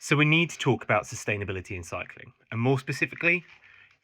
So we need to talk about sustainability in cycling, and more specifically,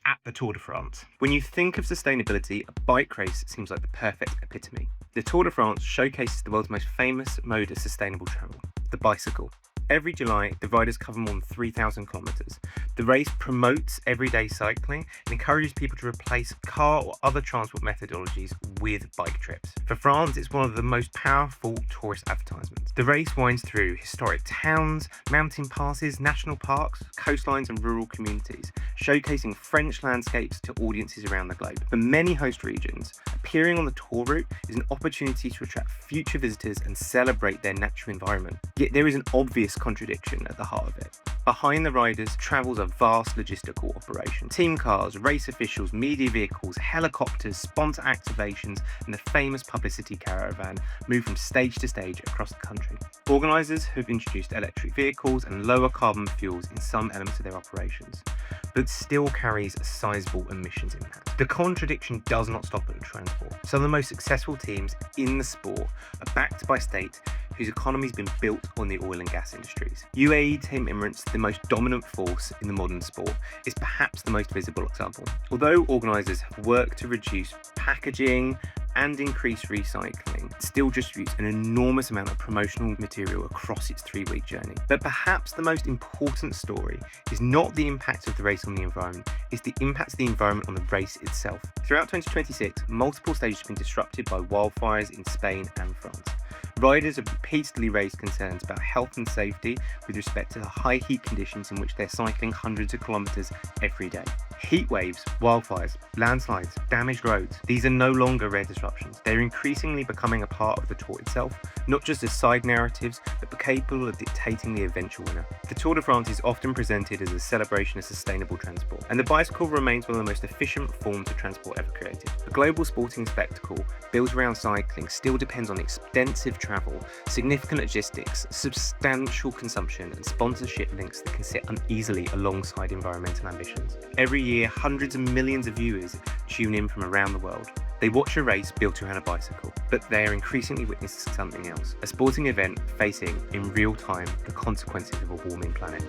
at the Tour de France. When you think of sustainability, a bike race seems like the perfect epitome. The Tour de France showcases the world's most famous mode of sustainable travel, the bicycle. Every July, the riders cover more than 3,000 kilometres. The race promotes everyday cycling and encourages people to replace car or other transport methodologies with bike trips. For France, it's one of the most powerful tourist advertisements. The race winds through historic towns, mountain passes, national parks, coastlines, and rural communities, showcasing French landscapes to audiences around the globe. For many host regions, appearing on the tour route is an opportunity to attract future visitors and celebrate their natural environment. Yet there is an obvious contradiction at the heart of it. Behind the riders travels a vast logistical operation. Team cars, race officials, media vehicles, helicopters, sponsor activations, and the famous publicity caravan move from stage to stage across the country. Organisers have introduced electric vehicles and lower carbon fuels in some elements of their operations, but still carries a sizable emissions impact. The contradiction does not stop at the transport. Some of the most successful teams in the sport are backed by states whose economy has been built on the oil and gas industries. UAE Team Emirates, the most dominant force in the modern sport, is perhaps the most visible example. Although organisers have worked to reduce packaging and increase recycling, it still distributes an enormous amount of promotional material across its 3-week journey. But perhaps the most important story is not the impact of the race on the environment, it's the impact of the environment on the race itself. Throughout 2026, multiple stages have been disrupted by wildfires in Spain and France. Riders have repeatedly raised concerns about health and safety with respect to the high heat conditions in which they're cycling hundreds of kilometres every day. Heat waves, wildfires, landslides, damaged roads, these are no longer rare disruptions. They're increasingly becoming a part of the tour itself, not just as side narratives, but capable of dictating the eventual winner. The Tour de France is often presented as a celebration of sustainable transport, and the bicycle remains one of the most efficient forms of transport ever created. A global sporting spectacle built around cycling still depends on extensive travel, significant logistics, substantial consumption, and sponsorship links that can sit uneasily alongside environmental ambitions. Every year, hundreds of millions of viewers tune in from around the world. They watch a race built around a bicycle, but they are increasingly witnessing something else, a sporting event facing, in real time, the consequences of a warming planet.